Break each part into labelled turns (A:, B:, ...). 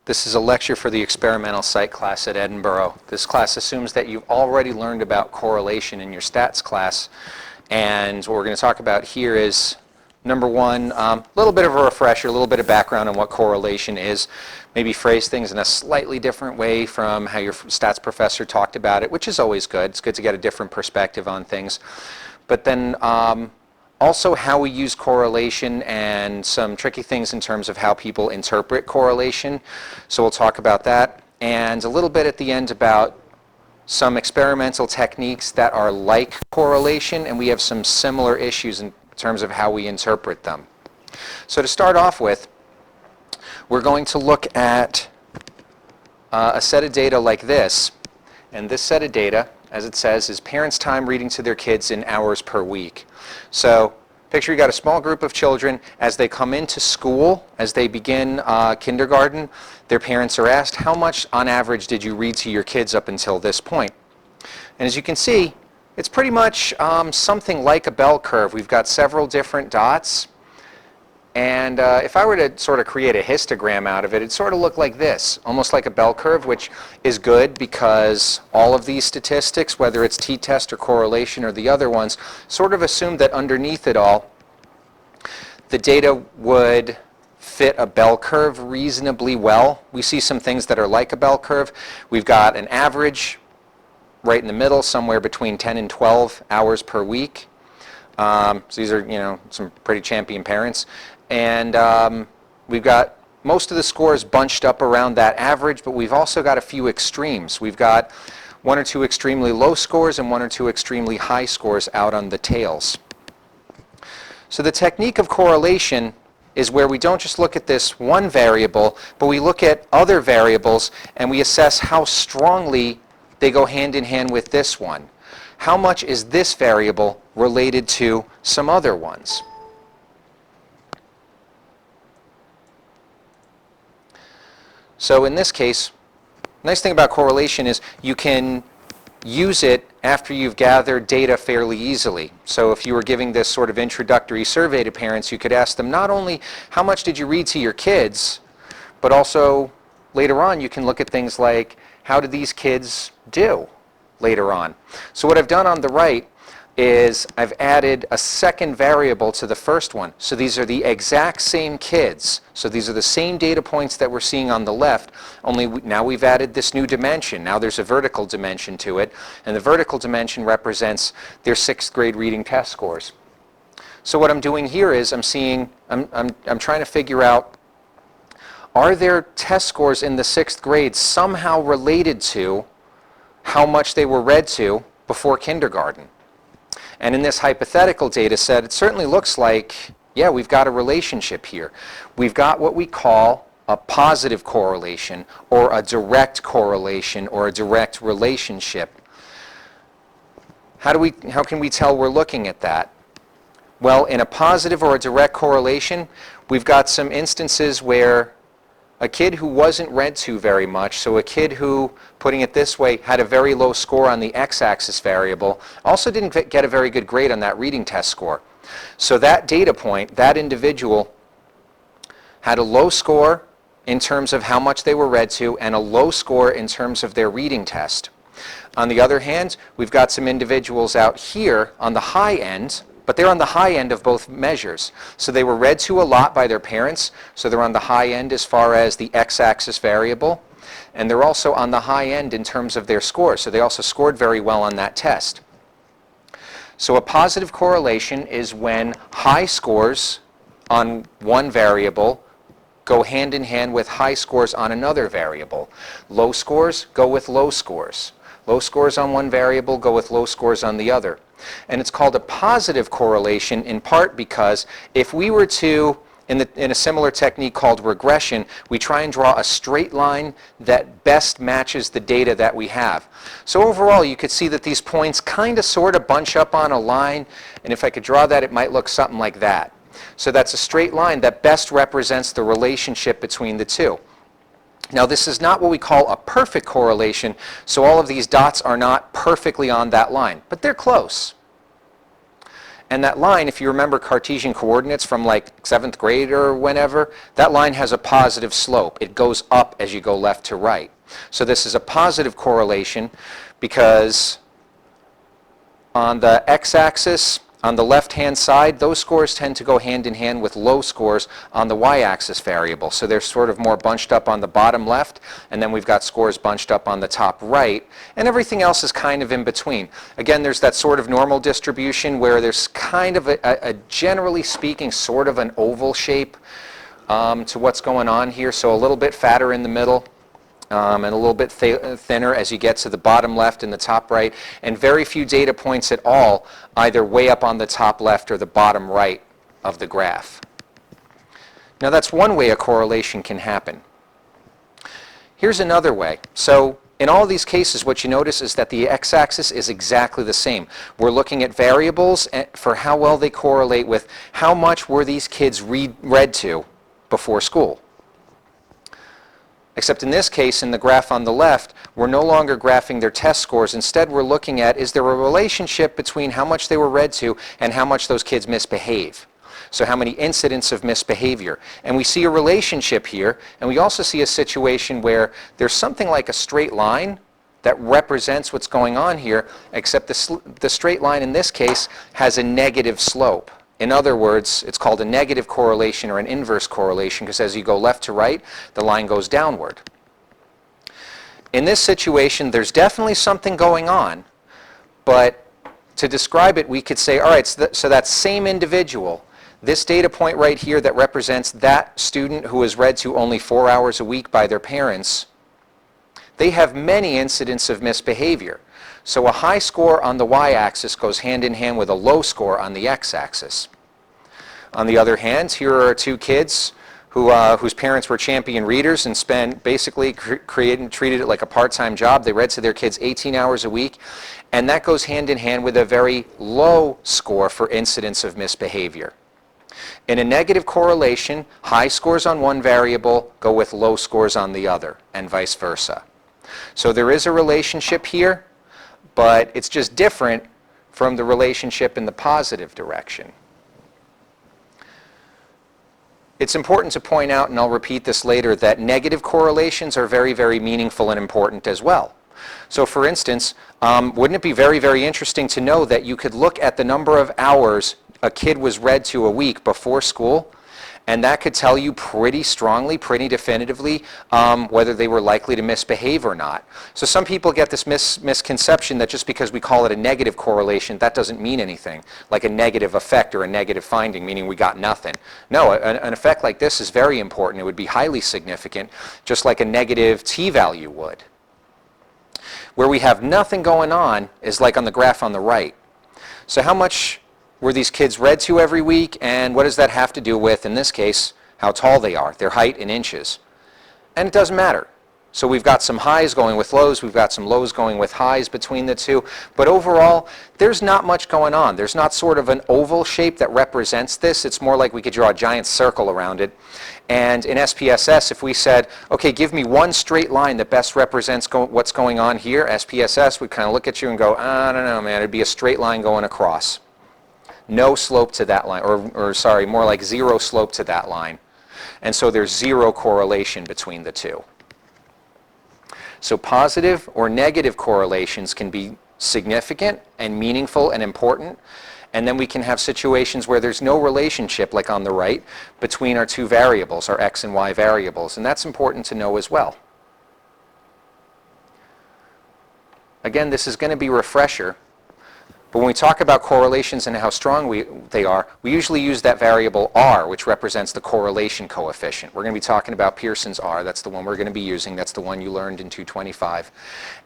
A: This is a lecture for the Experimental Psych class at Edinboro. This class assumes that you've already learned about correlation in your stats class. And what we're going to talk about here is, number one, a little bit of a refresher, a little bit of background on what correlation is. Maybe phrase things in a slightly different way from how your stats professor talked about it, which is always good. It's good to get a different perspective on things. But then also how we use correlation and some tricky things in terms of how people interpret correlation. So we'll talk about that. And a little bit at the end about some experimental techniques that are like correlation, and we have some similar issues in terms of how we interpret them. So to start off with, we're going to look at a set of data like this. And this set of data, as it says, is parents' time reading to their kids in hours per week. So picture you got a small group of children. As they come into school, as they begin kindergarten, their parents are asked, how much on average did you read to your kids up until this point? And as you can see, it's pretty much something like a bell curve. We've got several different dots. And if I were to sort of create a histogram out of it, it'd sort of look like this, almost like a bell curve, which is good because all of these statistics, whether it's t-test or correlation or the other ones, sort of assume that underneath it all, the data would fit a bell curve reasonably well. We see some things that are like a bell curve. We've got an average right in the middle, somewhere between 10 and 12 hours per week. So these are, some pretty champion parents. And we've got most of the scores bunched up around that average, but we've also got a few extremes. We've got one or two extremely low scores and one or two extremely high scores out on the tails. So the technique of correlation is where we don't just look at this one variable, but we look at other variables and we assess how strongly they go hand in hand with this one. How much is this variable related to some other ones? So in this case, the nice thing about correlation is you can use it after you've gathered data fairly easily. So if you were giving this sort of introductory survey to parents, you could ask them not only how much did you read to your kids, but also later on you can look at things like how did these kids do later on. So what I've done on the right is I've added a second variable to the first one. So these are the exact same kids. So these are the same data points that we're seeing on the left, only now we've added this new dimension. Now there's a vertical dimension to it, and the vertical dimension represents their 6th grade reading test scores. So what I'm doing here is I'm trying to figure out, are their test scores in the 6th grade somehow related to how much they were read to before kindergarten? And in this hypothetical data set, it certainly looks like, yeah, we've got a relationship here. We've got what we call a positive correlation or a direct correlation or a direct relationship. How can we tell we're looking at that? Well, in a positive or a direct correlation, we've got some instances where a kid who wasn't read to very much, so a kid who, putting it this way, had a very low score on the x-axis variable, also didn't get a very good grade on that reading test score. So that data point, that individual, had a low score in terms of how much they were read to and a low score in terms of their reading test. On the other hand, we've got some individuals out here on the high end, but they're on the high end of both measures. So they were read to a lot by their parents, so they're on the high end as far as the x-axis variable, and they're also on the high end in terms of their score, so they also scored very well on that test. So a positive correlation is when high scores on one variable go hand in hand with high scores on another variable. Low scores go with low scores. Low scores on one variable go with low scores on the other. And it's called a positive correlation in part because if we were to, in a similar technique called regression, we try and draw a straight line that best matches the data that we have. So overall, you could see that these points kind of sort of bunch up on a line, and if I could draw that, it might look something like that. So that's a straight line that best represents the relationship between the two. Now this is not what we call a perfect correlation, so all of these dots are not perfectly on that line, but they're close. And that line, if you remember Cartesian coordinates from like 7th grade or whenever, that line has a positive slope. It goes up as you go left to right. So this is a positive correlation because on the x-axis, on the left-hand side, those scores tend to go hand in hand with low scores on the y-axis variable. So they're sort of more bunched up on the bottom left, and then we've got scores bunched up on the top right, and everything else is kind of in between. Again, there's that sort of normal distribution where there's kind of a generally speaking, sort of an oval shape to what's going on here. So a little bit fatter in the middle. And a little bit thinner as you get to the bottom left and the top right, and very few data points at all, either way up on the top left or the bottom right of the graph. Now that's one way a correlation can happen. Here's another way. So in all these cases, what you notice is that the x-axis is exactly the same. We're looking at variables for how well they correlate with how much were these kids read to before school. Except in this case, in the graph on the left, we're no longer graphing their test scores. Instead, we're looking at, is there a relationship between how much they were read to and how much those kids misbehave? So how many incidents of misbehavior? And we see a relationship here, and we also see a situation where there's something like a straight line that represents what's going on here, except the straight line in this case has a negative slope. In other words, it's called a negative correlation or an inverse correlation because as you go left to right, the line goes downward. In this situation, there's definitely something going on, but to describe it, we could say, all right, so that same individual, this data point right here that represents that student who is read to only 4 hours a week by their parents, they have many incidents of misbehavior. So a high score on the y-axis goes hand in hand with a low score on the x-axis. On the other hand, here are two kids whose parents were champion readers and basically treated it like a part-time job. They read to their kids 18 hours a week, and that goes hand in hand with a very low score for incidents of misbehavior. In a negative correlation, high scores on one variable go with low scores on the other, and vice versa. So there is a relationship here, but it's just different from the relationship in the positive direction. It's important to point out, and I'll repeat this later, that negative correlations are very, very meaningful and important as well. So for instance, wouldn't it be very, very interesting to know that you could look at the number of hours a kid was read to a week before school, and that could tell you pretty strongly, pretty definitively, whether they were likely to misbehave or not. So some people get this misconception that just because we call it a negative correlation, that doesn't mean anything, like a negative effect or a negative finding, meaning we got nothing. No, an effect like this is very important. It would be highly significant, just like a negative t-value would. Where we have nothing going on is like on the graph on the right. So how much were these kids read to every week, and what does that have to do with, in this case, how tall they are, their height in inches? And it doesn't matter. So we've got some highs going with lows, we've got some lows going with highs between the two, but overall, there's not much going on. There's not sort of an oval shape that represents this. It's more like we could draw a giant circle around it. And in SPSS, if we said, okay, give me one straight line that best represents what's going on here, SPSS would kind of look at you and go, I don't know, man, it'd be a straight line going across. No slope to that line, or sorry, more like zero slope to that line. And so there's zero correlation between the two. So positive or negative correlations can be significant and meaningful and important. And then we can have situations where there's no relationship, like on the right, between our two variables, our x and y variables. And that's important to know as well. Again, this is going to be a refresher. But when we talk about correlations and how strong they are, we usually use that variable r, which represents the correlation coefficient. We're going to be talking about Pearson's r. That's the one we're going to be using. That's the one you learned in 225.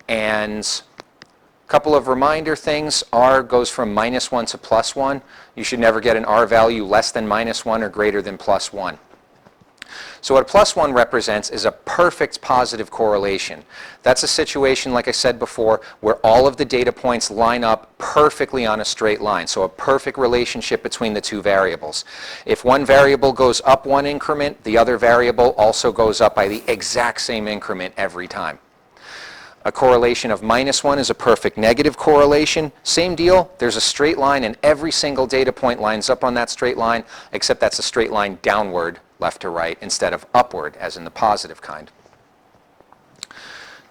A: And a couple of reminder things. R goes from -1 to +1. You should never get an r value less than -1 or greater than +1. So what +1 represents is a perfect positive correlation. That's a situation, like I said before, where all of the data points line up perfectly on a straight line. So a perfect relationship between the two variables. If one variable goes up one increment, the other variable also goes up by the exact same increment every time. A correlation of -1 is a perfect negative correlation. Same deal, there's a straight line and every single data point lines up on that straight line, except that's a straight line downward, left to right, instead of upward, as in the positive kind.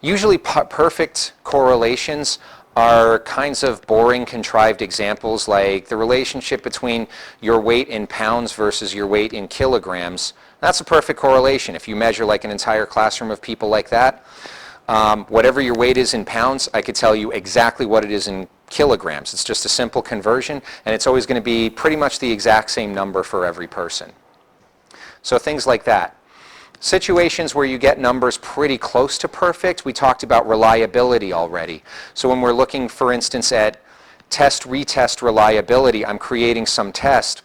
A: Usually perfect correlations are kinds of boring, contrived examples like the relationship between your weight in pounds versus your weight in kilograms. That's a perfect correlation. If you measure like an entire classroom of people like that, whatever your weight is in pounds, I could tell you exactly what it is in kilograms. It's just a simple conversion, and it's always going to be pretty much the exact same number for every person. So things like that. Situations where you get numbers pretty close to perfect, we talked about reliability already. So when we're looking, for instance, at test-retest reliability, I'm creating some test,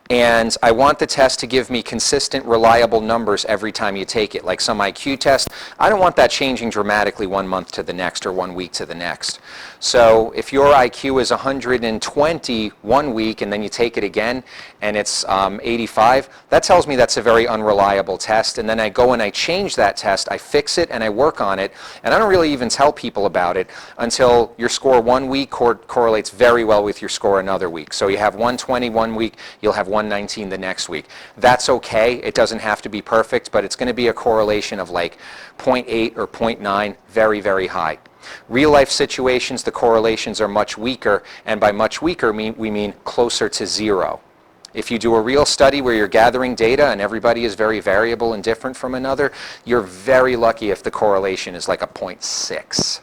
A: and I want the test to give me consistent, reliable numbers every time you take it, like some IQ test. I don't want that changing dramatically 1 month to the next or 1 week to the next. So if your IQ is 120 1 week and then you take it again and it's 85, that tells me that's a very unreliable test. And then I go and I change that test, I fix it and I work on it, and I don't really even tell people about it until your score 1 week correlates very well with your score another week. So you have 120 1 week, you'll have 119 the next week. That's okay. It doesn't have to be perfect, but it's going to be a correlation of like 0.8 or 0.9, very, very high. Real life situations, the correlations are much weaker, and by much weaker we mean closer to 0. If you do a real study where you're gathering data and everybody is very variable and different from another, you're very lucky if the correlation is like a 0.6.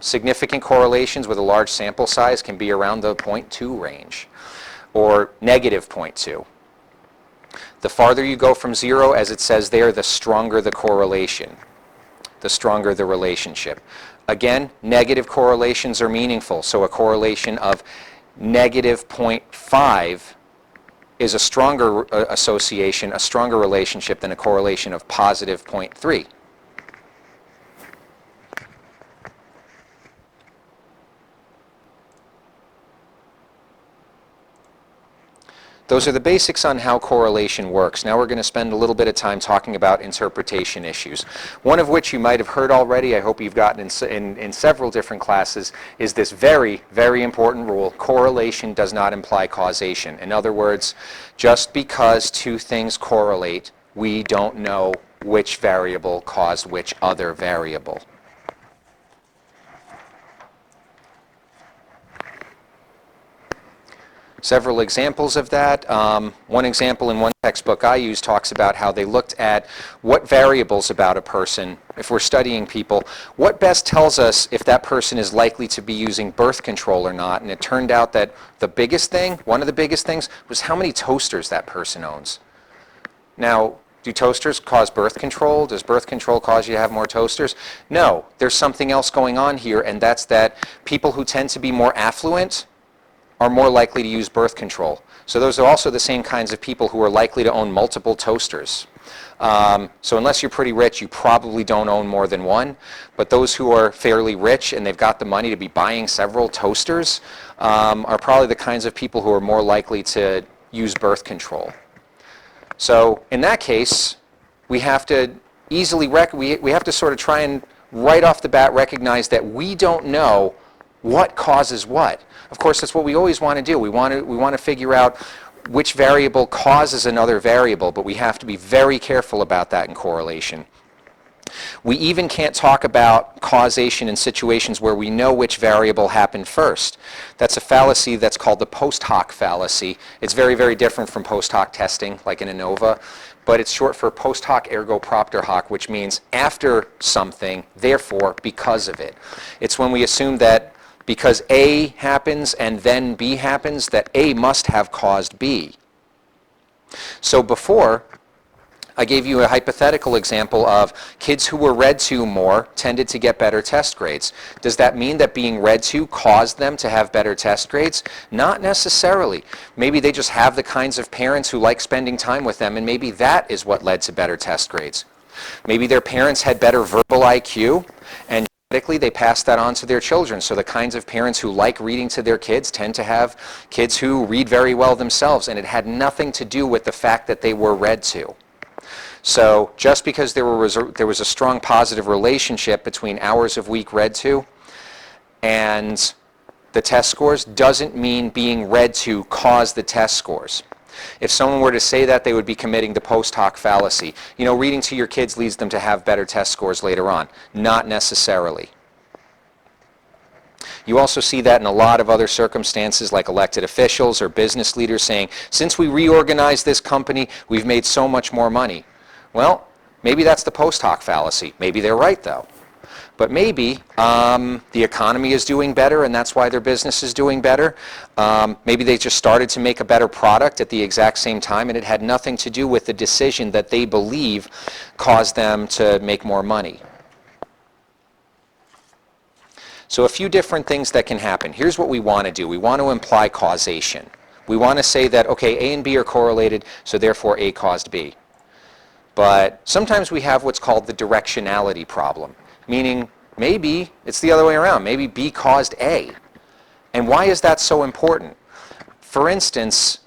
A: Significant correlations with a large sample size can be around the 0.2 range, or negative 0.2. The farther you go from 0, as it says there, the stronger the correlation, the stronger the relationship. Again, negative correlations are meaningful, so a correlation of negative 0.5 is a stronger association, a stronger relationship than a correlation of positive 0.3. Those are the basics on how correlation works. Now we're going to spend a little bit of time talking about interpretation issues. One of which you might have heard already, I hope you've gotten in several different classes, is this very, very important rule: correlation does not imply causation. In other words, just because two things correlate, we don't know which variable caused which other variable. Several examples of that. One example in one textbook I use talks about how they looked at what variables about a person, if we're studying people, what best tells us if that person is likely to be using birth control or not. And it turned out that the biggest thing, one of the biggest things, was how many toasters that person owns. Now, do toasters cause birth control? Does birth control cause you to have more toasters? No, there's something else going on here, and that's that people who tend to be more affluent are more likely to use birth control. So those are also the same kinds of people who are likely to own multiple toasters. So unless you're pretty rich, you probably don't own more than one. But those who are fairly rich and they've got the money to be buying several toasters are probably the kinds of people who are more likely to use birth control. So in that case, we have to easily we have to sort of try and right off the bat recognize that we don't know what causes what. Of course, that's what we always want to do. We want to figure out which variable causes another variable, but we have to be very careful about that in correlation. We even can't talk about causation in situations where we know which variable happened first. That's a fallacy that's called the post hoc fallacy. It's very, very different from post hoc testing, like in ANOVA, but it's short for post hoc ergo propter hoc, which means after something, therefore because of it. It's when we assume that because A happens and then B happens, that A must have caused B. So before, I gave you a hypothetical example of kids who were read to more tended to get better test grades. Does that mean that being read to caused them to have better test grades? Not necessarily. Maybe they just have the kinds of parents who like spending time with them, and maybe that is what led to better test grades. Maybe their parents had better verbal IQ, and they pass that on to their children. So the kinds of parents who like reading to their kids tend to have kids who read very well themselves, and it had nothing to do with the fact that they were read to. So just because there was a strong positive relationship between hours of week read to and the test scores doesn't mean being read to caused the test scores. If someone were to say that, they would be committing the post hoc fallacy. You know, reading to your kids leads them to have better test scores later on. Not necessarily. You also see that in a lot of other circumstances, like elected officials or business leaders saying, since we reorganized this company, we've made so much more money. Well, maybe that's the post hoc fallacy. Maybe they're right, though. But maybe the economy is doing better and that's why their business is doing better. Maybe they just started to make a better product at the exact same time and it had nothing to do with the decision that they believe caused them to make more money. So a few different things that can happen. Here's what we want to do. We want to imply causation. We want to say that, okay, A and B are correlated, so therefore A caused B. But sometimes we have what's called the directionality problem, meaning maybe it's the other way around. Maybe B caused A. And why is that so important? For instance,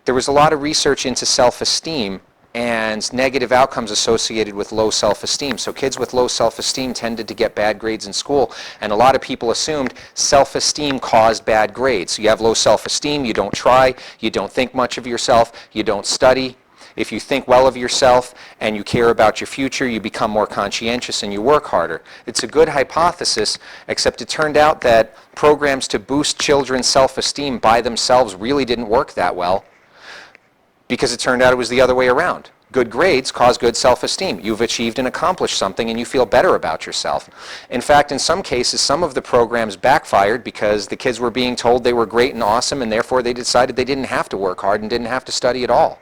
A: there was a lot of research into self-esteem and negative outcomes associated with low self-esteem. So kids with low self-esteem tended to get bad grades in school, and a lot of people assumed self-esteem caused bad grades. So you have low self-esteem, you don't try, you don't think much of yourself, you don't study. If you think well of yourself and you care about your future, you become more conscientious and you work harder. It's a good hypothesis, except it turned out that programs to boost children's self-esteem by themselves really didn't work that well, because it turned out it was the other way around. Good grades cause good self-esteem. You've achieved and accomplished something and you feel better about yourself. In fact, in some cases, some of the programs backfired because the kids were being told they were great and awesome, and therefore they decided they didn't have to work hard and didn't have to study at all.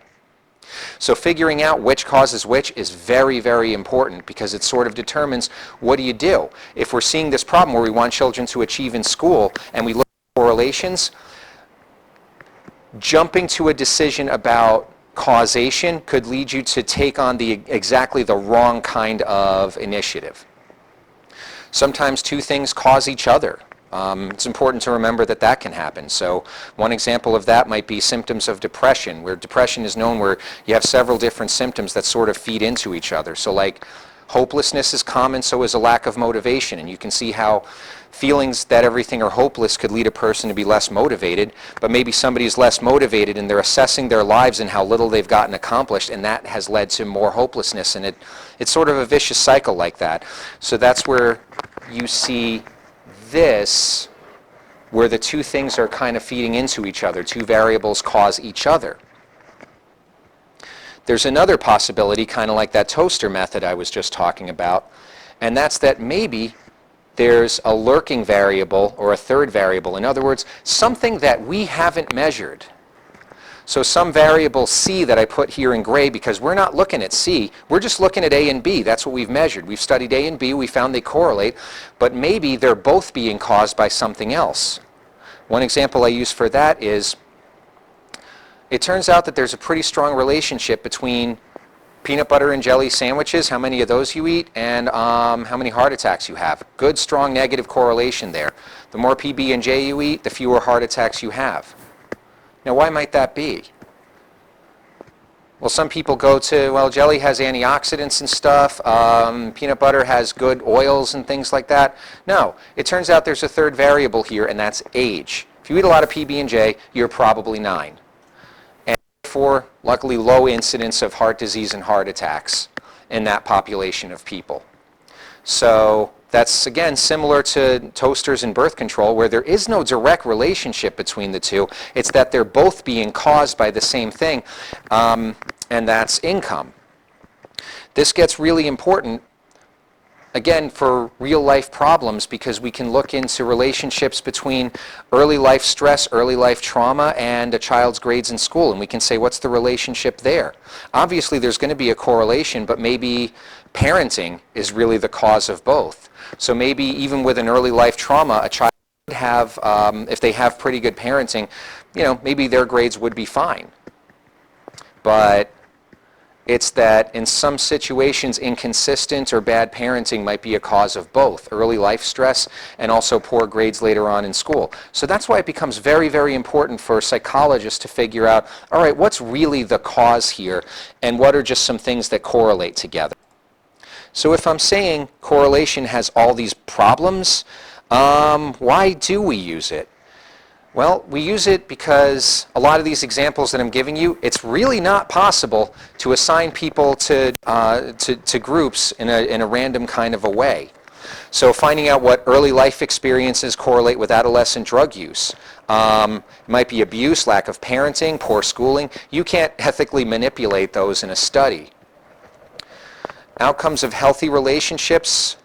A: So figuring out which causes which is very, very important, because it sort of determines what do you do. If we're seeing this problem where we want children to achieve in school and we look at correlations, jumping to a decision about causation could lead you to take on exactly the wrong kind of initiative. Sometimes two things cause each other. It's important to remember that that can happen. So one example of that might be symptoms of depression, where depression is known where you have several different symptoms that sort of feed into each other. So like hopelessness is common, so is a lack of motivation. And you can see how feelings that everything are hopeless could lead a person to be less motivated, but maybe somebody is less motivated and they're assessing their lives and how little they've gotten accomplished, and that has led to more hopelessness, and it's sort of a vicious cycle like that. So that's where you see this, where the two things are kind of feeding into each other. Two variables cause each other. There's another possibility, kind of like that toaster method I was just talking about, and that's that maybe there's a lurking variable or a third variable. In other words, something that we haven't measured. So some variable C that I put here in gray, because we're not looking at C, we're just looking at A and B. That's what we've measured. We've studied A and B, we found they correlate, but maybe they're both being caused by something else. One example I use for that is, it turns out that there's a pretty strong relationship between peanut butter and jelly sandwiches, how many of those you eat, and how many heart attacks you have. Good, strong negative correlation there. The more PB and J you eat, the fewer heart attacks you have. Now, why might that be? Well, some people go to, well, jelly has antioxidants and stuff, peanut butter has good oils and things like that. No, it turns out there's a third variable here, and that's age. If you eat a lot of PB and J, you're probably 9. For luckily low incidence of heart disease and heart attacks in that population of people. So that's again similar to toasters and birth control, where there is no direct relationship between the two. It's that they're both being caused by the same thing, and that's income. This gets really important again for real life problems, because we can look into relationships between early life stress, early life trauma, and a child's grades in school, and we can say, what's the relationship there? Obviously there's going to be a correlation, but maybe parenting is really the cause of both. So maybe even with an early life trauma, a child would have, if they have pretty good parenting, maybe their grades would be fine. But It's that in some situations, inconsistent or bad parenting might be a cause of both early life stress and also poor grades later on in school. So that's why it becomes very, very important for psychologists to figure out, all right, what's really the cause here and what are just some things that correlate together. So if I'm saying correlation has all these problems, why do we use it? Well, we use it because a lot of these examples that I'm giving you, it's really not possible to assign people to groups in a random kind of a way. So finding out what early life experiences correlate with adolescent drug use. It might be abuse, lack of parenting, poor schooling. You can't ethically manipulate those in a study. Outcomes of healthy relationships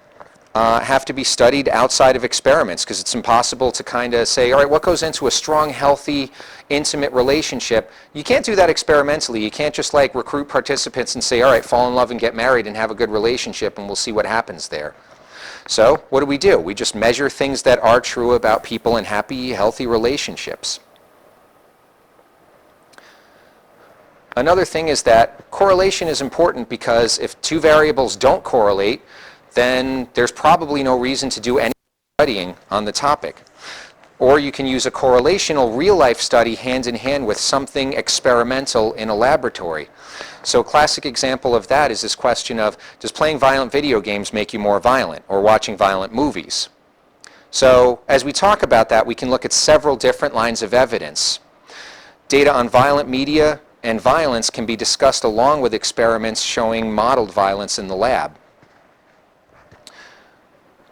A: have to be studied outside of experiments because it's impossible to kind of say, all right, what goes into a strong, healthy, intimate relationship? You can't do that experimentally. You can't just like recruit participants and say, all right, fall in love and get married and have a good relationship and we'll see what happens there. So what do? We just measure things that are true about people in happy, healthy relationships. Another thing is that correlation is important because if two variables don't correlate, then there's probably no reason to do any studying on the topic. Or you can use a correlational real-life study hand in hand with something experimental in a laboratory. So a classic example of that is this question of, does playing violent video games make you more violent, or watching violent movies? So as we talk about that, we can look at several different lines of evidence. Data on violent media and violence can be discussed along with experiments showing modeled violence in the lab.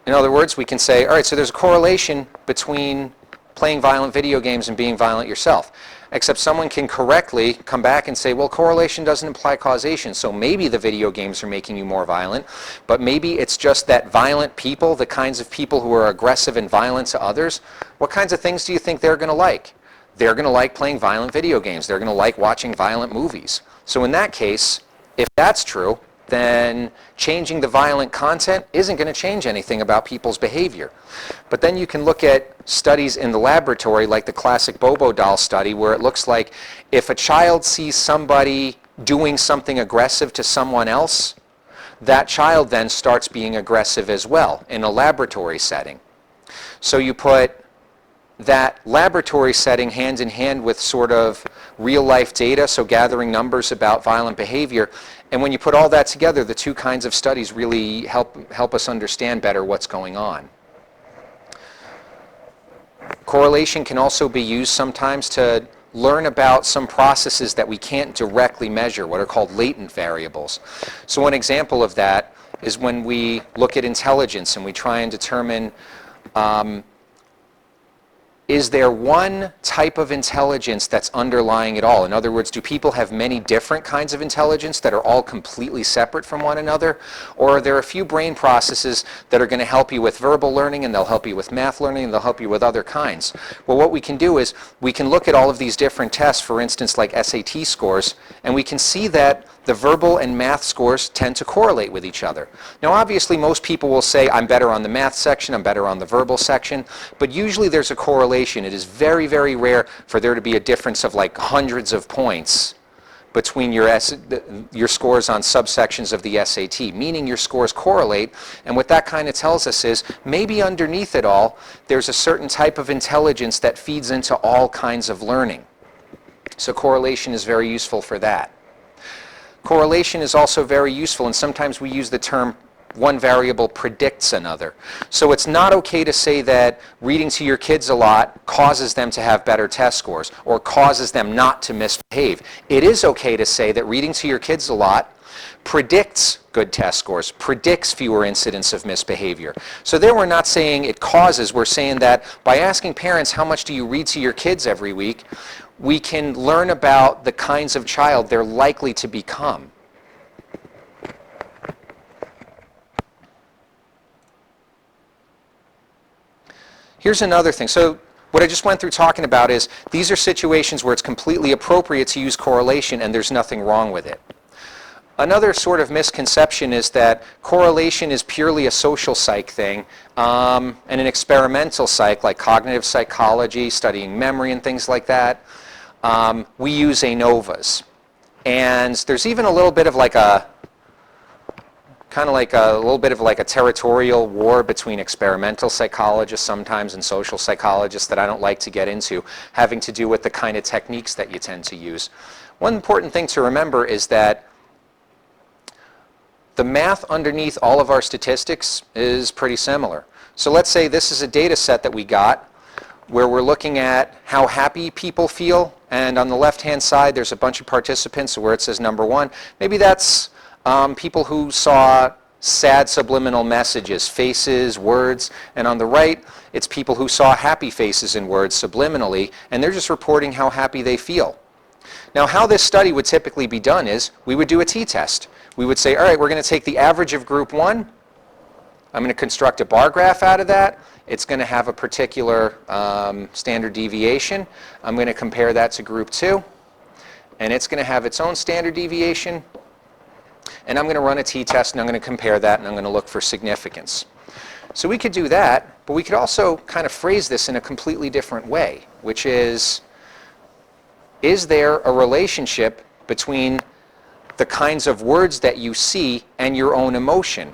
A: In other words, we can say, all right, so there's a correlation between playing violent video games and being violent yourself. Except someone can correctly come back and say, well, correlation doesn't imply causation, so maybe the video games are making you more violent, but maybe it's just that violent people, the kinds of people who are aggressive and violent to others, what kinds of things do you think they're going to like? They're going to like playing violent video games. They're going to like watching violent movies. So in that case, if that's true, then changing the violent content isn't going to change anything about people's behavior. But then you can look at studies in the laboratory, like the classic Bobo doll study, where it looks like if a child sees somebody doing something aggressive to someone else, that child then starts being aggressive as well in a laboratory setting. So you put that laboratory setting hand in hand with sort of real-life data, so gathering numbers about violent behavior, and when you put all that together, the two kinds of studies really help us understand better what's going on. Correlation can also be used sometimes to learn about some processes that we can't directly measure, what are called latent variables. So one example of that is when we look at intelligence and we try and determine is there one type of intelligence that's underlying it all? In other words, do people have many different kinds of intelligence that are all completely separate from one another? Or are there a few brain processes that are going to help you with verbal learning, and they'll help you with math learning, and they'll help you with other kinds? Well, what we can do is we can look at all of these different tests, for instance, like SAT scores, and we can see that the verbal and math scores tend to correlate with each other. Now, obviously, most people will say, I'm better on the math section, I'm better on the verbal section, but usually there's a correlation. It is very, very rare for there to be a difference of like hundreds of points between your scores on subsections of the SAT, meaning your scores correlate, and what that kind of tells us is maybe underneath it all, there's a certain type of intelligence that feeds into all kinds of learning. So correlation is very useful for that. Correlation is also very useful, and sometimes we use the term one variable predicts another. So it's not okay to say that reading to your kids a lot causes them to have better test scores or causes them not to misbehave. It is okay to say that reading to your kids a lot predicts good test scores, predicts fewer incidents of misbehavior. So there we're not saying it causes, we're saying that by asking parents how much do you read to your kids every week, we can learn about the kinds of child they're likely to become. Here's another thing. So what I just went through talking about is these are situations where it's completely appropriate to use correlation and there's nothing wrong with it. Another sort of misconception is that correlation is purely a social psych thing, and an experimental psych, like cognitive psychology, studying memory and things like that, we use ANOVAs. And there's even a little bit of like a territorial war between experimental psychologists sometimes and social psychologists that I don't like to get into, having to do with the kind of techniques that you tend to use. One important thing to remember is that the math underneath all of our statistics is pretty similar. So let's say this is a data set that we got where we're looking at how happy people feel, and on the left-hand side there's a bunch of participants where it says number 1. Maybe that's people who saw sad subliminal messages, faces, words, and on the right it's people who saw happy faces and words subliminally, and they're just reporting how happy they feel. Now, how this study would typically be done is we would do a t-test. We would say, all right, we're going to take the average of group 1. I'm going to construct a bar graph out of that. It's going to have a particular standard deviation. I'm going to compare that to group 2. And it's going to have its own standard deviation. And I'm going to run a t-test, and I'm going to compare that, and I'm going to look for significance. So we could do that, but we could also kind of phrase this in a completely different way, which is there a relationship between the kinds of words that you see and your own emotion?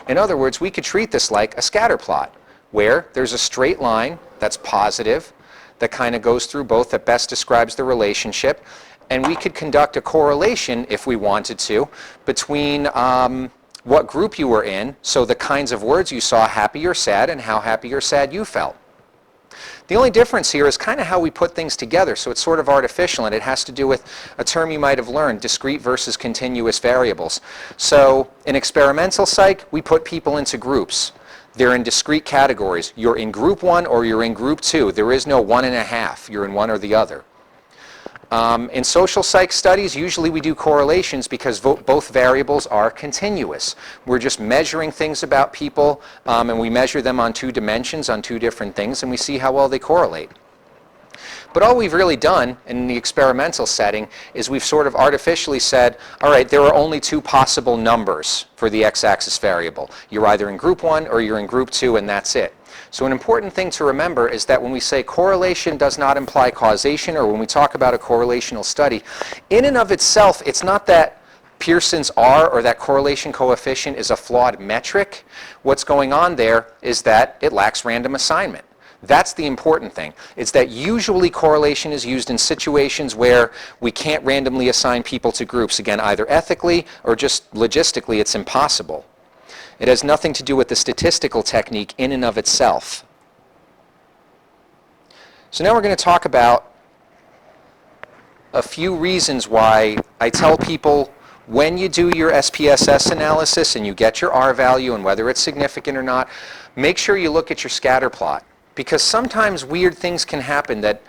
A: In other words, we could treat this like a scatter plot, where there's a straight line that's positive, that kind of goes through both, that best describes the relationship, and we could conduct a correlation, if we wanted to, between what group you were in, so the kinds of words you saw, happy or sad, and how happy or sad you felt. The only difference here is kind of how we put things together, so it's sort of artificial, and it has to do with a term you might have learned, discrete versus continuous variables. So in experimental psych, we put people into groups. They're in discrete categories. You're in group 1 or you're in group 2. There is no 1 and a half. You're in one or the other. In social psych studies, usually we do correlations because both variables are continuous. We're just measuring things about people, and we measure them on 2 dimensions, on 2 different things, and we see how well they correlate. But all we've really done in the experimental setting is we've sort of artificially said, all right, there are only 2 possible numbers for the x-axis variable. You're either in group 1 or you're in group 2, and that's it. So an important thing to remember is that when we say correlation does not imply causation, or when we talk about a correlational study, in and of itself, it's not that Pearson's R, or that correlation coefficient, is a flawed metric. What's going on there is that it lacks random assignment. That's the important thing. It's that usually correlation is used in situations where we can't randomly assign people to groups. Again, either ethically or just logistically, it's impossible. It has nothing to do with the statistical technique in and of itself. So now we're going to talk about a few reasons why I tell people when you do your SPSS analysis and you get your R value and whether it's significant or not, make sure you look at your scatter plot. Because sometimes weird things can happen that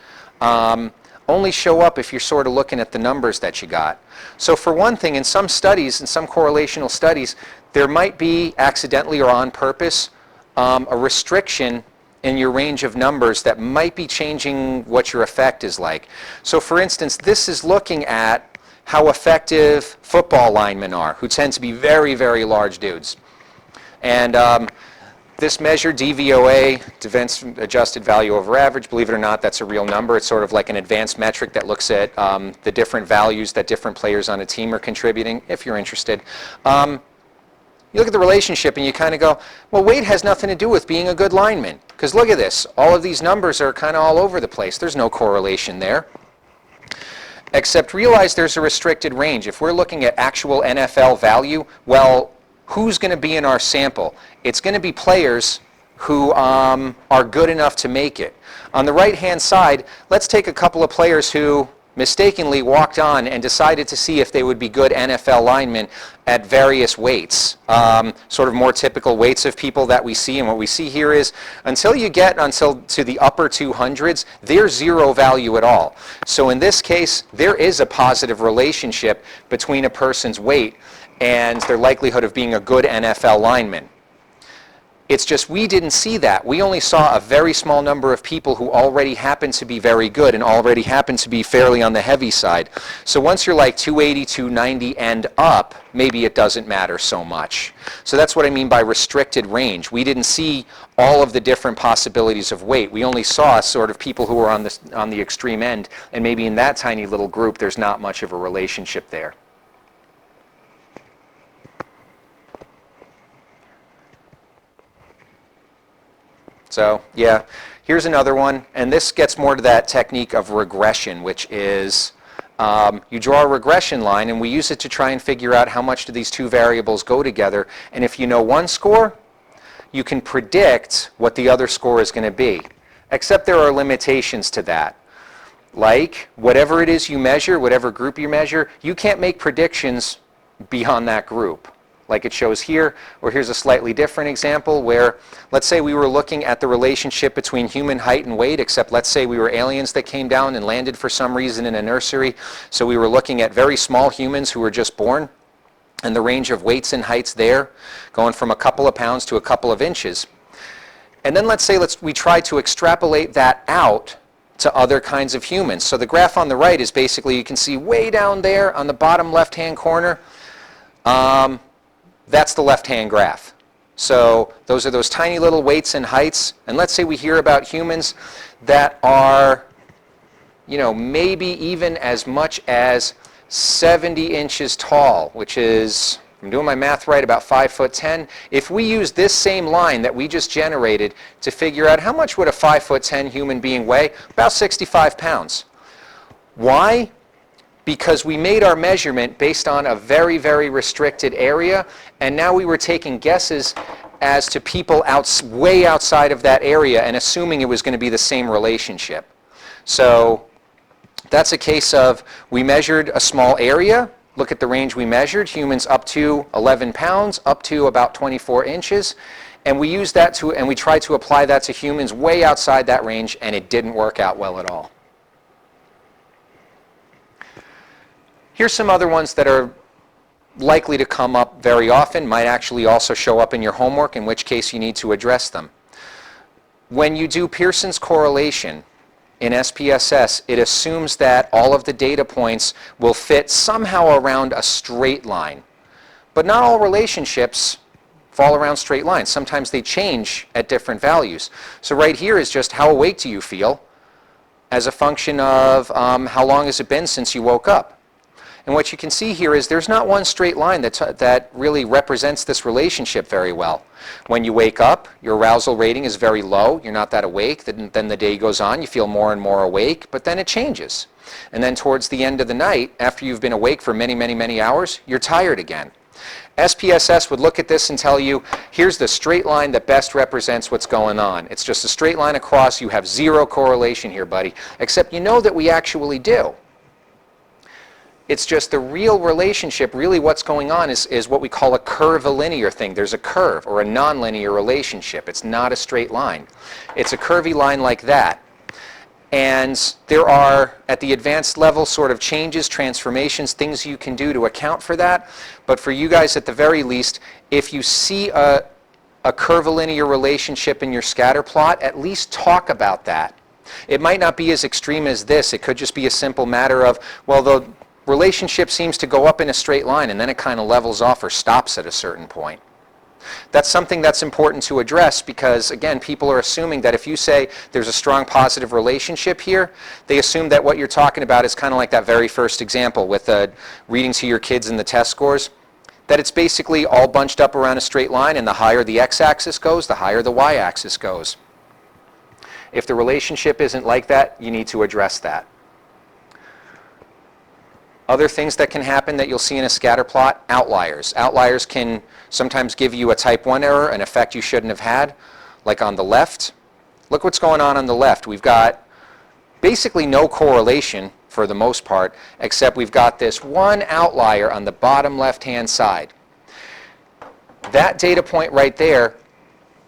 A: only show up if you're sort of looking at the numbers that you got. So for one thing, in some studies, in some correlational studies, there might be, accidentally or on purpose, a restriction in your range of numbers that might be changing what your effect is like. So for instance, this is looking at how effective football linemen are, who tend to be very, very large dudes. And this measure, DVOA, Advanced Adjusted Value Over Average, believe it or not, that's a real number. It's sort of like an advanced metric that looks at the different values that different players on a team are contributing, if you're interested. You look at the relationship and you kind of go, well, weight has nothing to do with being a good lineman. Because look at this. All of these numbers are kind of all over the place. There's no correlation there. Except realize there's a restricted range. If we're looking at actual NFL value, well, who's going to be in our sample? It's going to be players who are good enough to make it. On the right-hand side, let's take a couple of players who mistakenly walked on and decided to see if they would be good NFL linemen at various weights, sort of more typical weights of people that we see. And what we see here is until you get to the upper 200s, there's zero value at all. So in this case, there is a positive relationship between a person's weight and their likelihood of being a good NFL lineman. It's just we didn't see that. We only saw a very small number of people who already happened to be very good and already happened to be fairly on the heavy side. So once you're like 280, 290 and up, maybe it doesn't matter so much. So that's what I mean by restricted range. We didn't see all of the different possibilities of weight. We only saw sort of people who were on the extreme end, and maybe in that tiny little group there's not much of a relationship there. So yeah, here's another one, and this gets more to that technique of regression, which is you draw a regression line, and we use it to try and figure out how much do these two variables go together, and if you know one score, you can predict what the other score is going to be, except there are limitations to that. Like, whatever it is you measure, whatever group you measure, you can't make predictions beyond that group, like it shows here. Or here's a slightly different example where, let's say we were looking at the relationship between human height and weight, except let's say we were aliens that came down and landed for some reason in a nursery. So we were looking at very small humans who were just born, and the range of weights and heights there, going from a couple of pounds to a couple of inches. And then let's say we try to extrapolate that out to other kinds of humans. So the graph on the right is basically, you can see way down there on the bottom left-hand corner, that's the left-hand graph. So those are those tiny little weights and heights. And let's say we hear about humans that are, maybe even as much as 70 inches tall, which is, if I'm doing my math right, about 5'10". If we use this same line that we just generated to figure out how much would a 5'10" human being weigh, about 65 pounds. Why? Because we made our measurement based on a very, very restricted area, and now we were taking guesses as to people way outside of that area and assuming it was going to be the same relationship. So that's a case of, we measured a small area, look at the range we measured, humans up to 11 pounds, up to about 24 inches, and we used that and we tried to apply that to humans way outside that range, and it didn't work out well at all. Here's some other ones that are likely to come up very often, might actually also show up in your homework, in which case you need to address them. When you do Pearson's correlation in SPSS, it assumes that all of the data points will fit somehow around a straight line. But not all relationships fall around straight lines. Sometimes they change at different values. So right here is just how awake do you feel as a function of how long has it been since you woke up. And what you can see here is there's not one straight line that really represents this relationship very well. When you wake up, your arousal rating is very low. You're not that awake. Then the day goes on. You feel more and more awake, but then it changes. And then towards the end of the night, after you've been awake for many, many, many hours, you're tired again. SPSS would look at this and tell you, here's the straight line that best represents what's going on. It's just a straight line across. You have zero correlation here, buddy. Except you know that we actually do. It's just the real relationship, really what's going on is what we call a curvilinear thing. There's a curve or a nonlinear relationship. It's not a straight line. It's a curvy line like that. And there are, at the advanced level, sort of changes, transformations, things you can do to account for that. But for you guys, at the very least, if you see a curvilinear relationship in your scatter plot, at least talk about that. It might not be as extreme as this. It could just be a simple matter of, well, the relationship seems to go up in a straight line and then it kind of levels off or stops at a certain point. That's something that's important to address because, again, people are assuming that if you say there's a strong positive relationship here, they assume that what you're talking about is kind of like that very first example with reading to your kids in the test scores, that it's basically all bunched up around a straight line, and the higher the x-axis goes, the higher the y-axis goes. If the relationship isn't like that, you need to address that. Other things that can happen that you'll see in a scatter plot, outliers. Outliers can sometimes give you a type 1 error, an effect you shouldn't have had, like on the left. Look what's going on the left. We've got basically no correlation for the most part, except we've got this one outlier on the bottom left-hand side. That data point right there,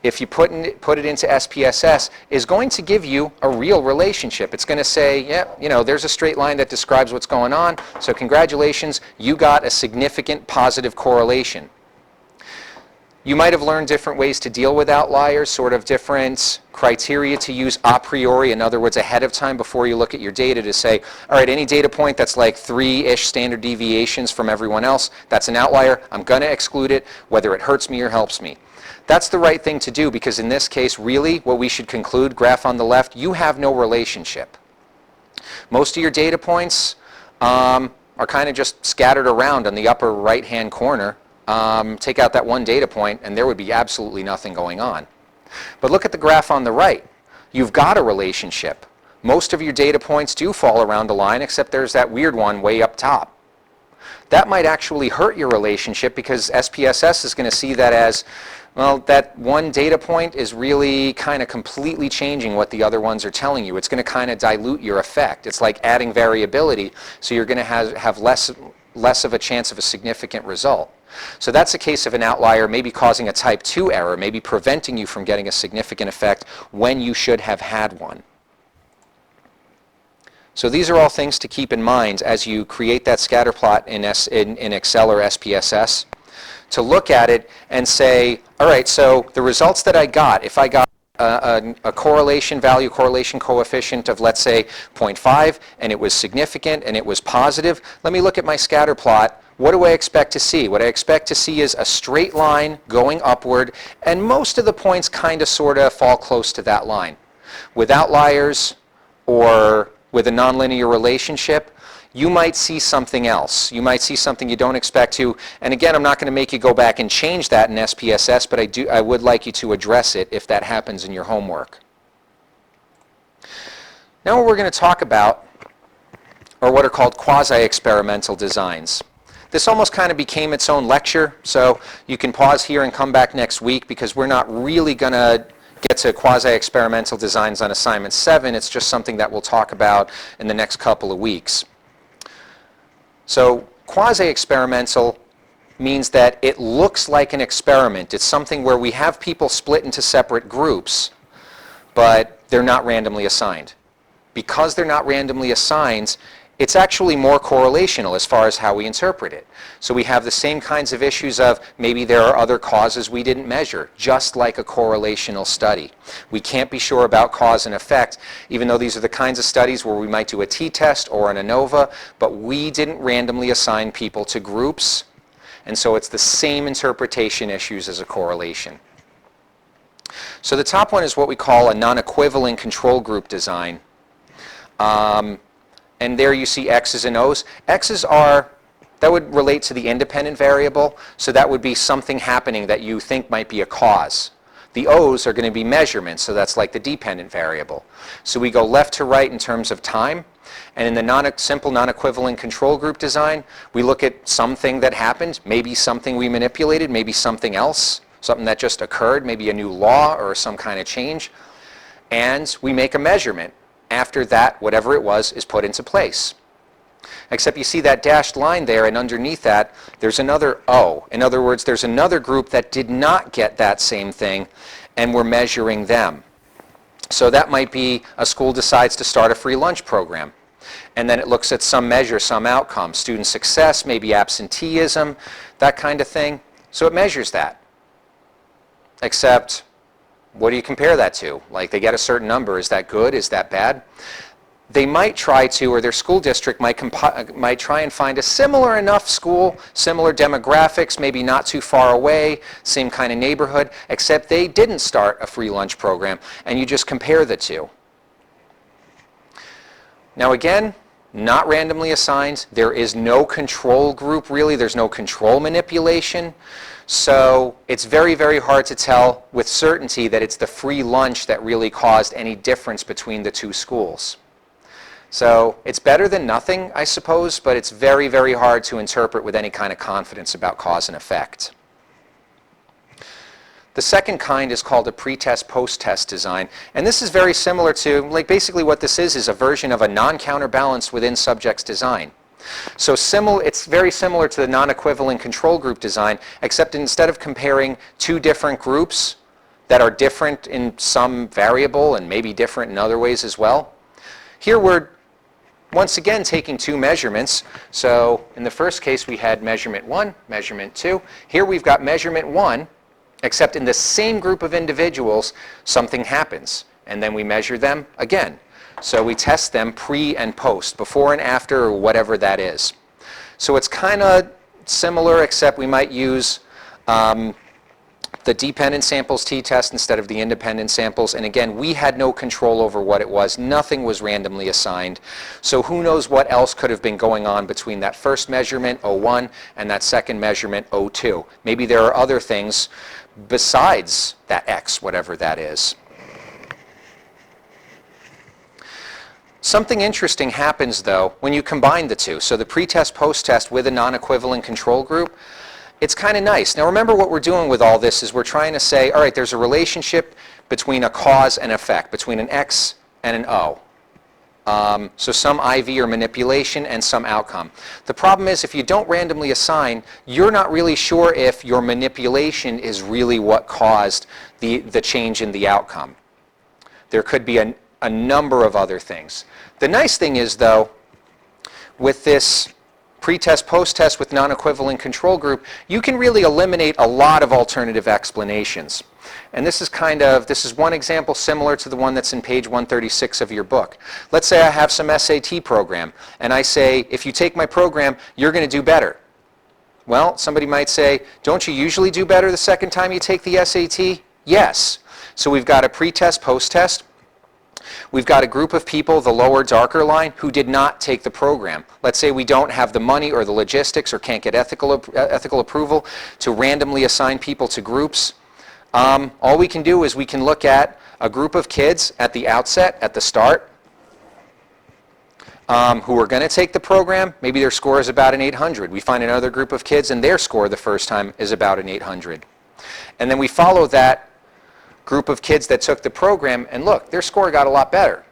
A: if you put it into SPSS, is going to give you a real relationship. It's going to say, yeah, there's a straight line that describes what's going on, so congratulations, you got a significant positive correlation. You might have learned different ways to deal with outliers, sort of different criteria to use a priori, in other words, ahead of time before you look at your data to say, all right, any data point that's like 3-ish standard deviations from everyone else, that's an outlier. I'm going to exclude it, whether it hurts me or helps me. That's the right thing to do because in this case, really, what we should conclude, graph on the left, you have no relationship. Most of your data points are kind of just scattered around on the upper right-hand corner. Take out that one data point and there would be absolutely nothing going on. But look at the graph on the right. You've got a relationship. Most of your data points do fall around a line except there's that weird one way up top. That might actually hurt your relationship because SPSS is going to see that as, well, that one data point is really kind of completely changing what the other ones are telling you. It's going to kind of dilute your effect. It's like adding variability, so you're going to have less of a chance of a significant result. So that's a case of an outlier maybe causing a type 2 error, maybe preventing you from getting a significant effect when you should have had one. So these are all things to keep in mind as you create that scatter plot in Excel or SPSS, to look at it and say, all right, so the results that I got, if I got a correlation value, correlation coefficient of, let's say, 0.5, and it was significant and it was positive, let me look at my scatter plot. What do I expect to see? What I expect to see is a straight line going upward, and most of the points kind of sort of fall close to that line. With outliers or with a nonlinear relationship, you might see something else. You might see something you don't expect to. And again, I'm not going to make you go back and change that in SPSS, but I would like you to address it if that happens in your homework. Now what we're going to talk about are what are called quasi-experimental designs. This almost kind of became its own lecture, so you can pause here and come back next week because we're not really going to get to quasi-experimental designs on assignment 7. It's just something that we'll talk about in the next couple of weeks. So quasi-experimental means that it looks like an experiment. It's something where we have people split into separate groups, but they're not randomly assigned. Because they're not randomly assigned, it's actually more correlational as far as how we interpret it. So we have the same kinds of issues of maybe there are other causes we didn't measure, just like a correlational study. We can't be sure about cause and effect, even though these are the kinds of studies where we might do a t-test or an ANOVA, but we didn't randomly assign people to groups, and so it's the same interpretation issues as a correlation. So the top one is what we call a non-equivalent control group design. And there you see X's and O's. X's are, that would relate to the independent variable, so that would be something happening that you think might be a cause. The O's are going to be measurements, so that's like the dependent variable. So we go left to right in terms of time, and in the simple non-equivalent control group design, we look at something that happened, maybe something we manipulated, maybe something else, something that just occurred, maybe a new law or some kind of change, and we make a measurement. After that, whatever it was is put into place. Except you see that dashed line there, and underneath that, there's another O. In other words, there's another group that did not get that same thing, and we're measuring them. So that might be a school decides to start a free lunch program, and then it looks at some measure, some outcome, student success, maybe absenteeism, that kind of thing. So it measures that. Except, what do you compare that to? Like, they get a certain number. Is that good? Is that bad? They might try to, or their school district might try and find a similar enough school, similar demographics, maybe not too far away, same kind of neighborhood, except they didn't start a free lunch program, and you just compare the two. Now again, not randomly assigned. There is no control group, really. There's no control manipulation. So it's very, very hard to tell with certainty that it's the free lunch that really caused any difference between the two schools. So it's better than nothing, I suppose, but it's very, very hard to interpret with any kind of confidence about cause and effect. The second kind is called a pretest post-test design, and this is very similar to, like, basically what this is a version of a non-counterbalance within subjects design. So it's very similar to the non-equivalent control group design, except instead of comparing two different groups that are different in some variable and maybe different in other ways as well, here we're once again taking two measurements. So in the first case we had measurement 1, measurement 2. Here we've got measurement 1, except in the same group of individuals, something happens, and then we measure them again. So we test them pre and post, before and after, or whatever that is. So it's kind of similar, except we might use the dependent samples t-test instead of the independent samples. And again, we had no control over what it was. Nothing was randomly assigned. So who knows what else could have been going on between that first measurement, O1, and that second measurement, O2. Maybe there are other things besides that X, whatever that is. Something interesting happens, though, when you combine the two. So the pre-test, post-test with a non-equivalent control group, it's kind of nice. Now remember, what we're doing with all this is we're trying to say, all right, there's a relationship between a cause and effect, between an X and an O. So some IV or manipulation and some outcome. The problem is, if you don't randomly assign, you're not really sure if your manipulation is really what caused the change in the outcome. There could be a number of other things. The nice thing is, though, with this pre-test, post-test with non-equivalent control group, you can really eliminate a lot of alternative explanations. And this is one example similar to the one that's in page 136 of your book. Let's say I have some SAT program, and I say, if you take my program, you're going to do better. Well, somebody might say, don't you usually do better the second time you take the SAT? Yes. So we've got a pre-test, post-test. We've got a group of people, the lower darker line, who did not take the program. Let's say we don't have the money or the logistics or can't get ethical approval to randomly assign people to groups. All we can do is we can look at a group of kids at the outset, at the start, who are going to take the program. Maybe their score is about an 800. We find another group of kids and their score the first time is about an 800. And then we follow that group of kids that took the program, and look, their score got a lot better.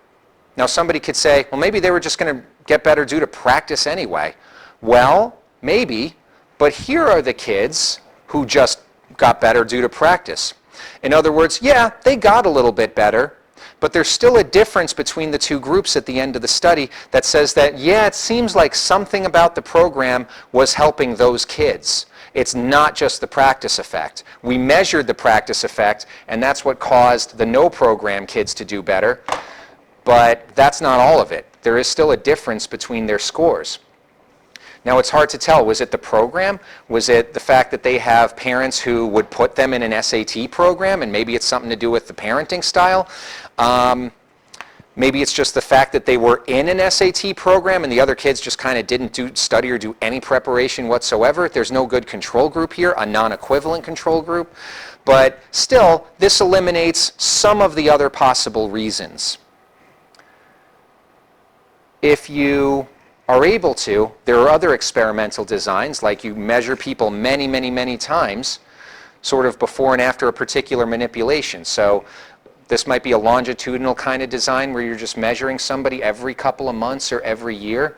A: Now somebody could say, well, maybe they were just going to get better due to practice anyway. Well, maybe, but here are the kids who just got better due to practice. In other words, yeah, they got a little bit better, but there's still a difference between the two groups at the end of the study that says that, yeah, it seems like something about the program was helping those kids. It's not just the practice effect. We measured the practice effect, and that's what caused the no program kids to do better, but that's not all of it. There is still a difference between their scores. Now, it's hard to tell. Was it the program? Was it the fact that they have parents who would put them in an SAT program, and maybe it's something to do with the parenting style? Maybe it's just the fact that they were in an SAT program and the other kids just kind of didn't study or do any preparation whatsoever. There's no good control group here, a non-equivalent control group. But still, this eliminates some of the other possible reasons. If you are able to, there are other experimental designs, like you measure people many, many, many times, sort of before and after a particular manipulation. So this might be a longitudinal kind of design where you're just measuring somebody every couple of months or every year.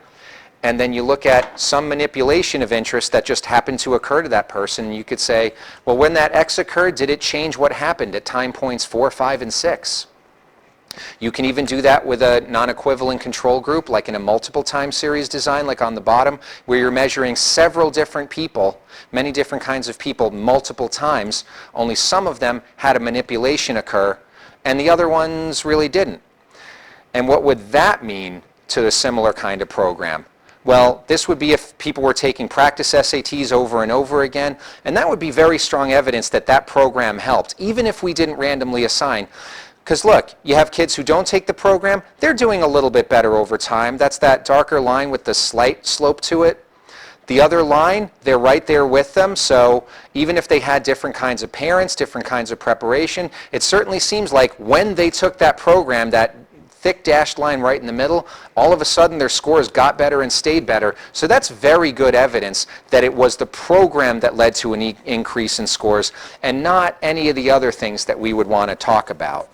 A: And then you look at some manipulation of interest that just happened to occur to that person. And you could say, well, when that X occurred, did it change what happened at time points 4, 5, and 6? You can even do that with a non-equivalent control group, like in a multiple time series design, like on the bottom, where you're measuring several different people, many different kinds of people, multiple times. Only some of them had a manipulation occur, and the other ones really didn't. And what would that mean to a similar kind of program? Well, this would be if people were taking practice SATs over and over again, and that would be very strong evidence that that program helped, even if we didn't randomly assign. Because look, you have kids who don't take the program, they're doing a little bit better over time. That's that darker line with the slight slope to it. The other line, they're right there with them, so even if they had different kinds of parents, different kinds of preparation, it certainly seems like when they took that program, that thick dashed line right in the middle, all of a sudden their scores got better and stayed better. So that's very good evidence that it was the program that led to an increase in scores and not any of the other things that we would want to talk about.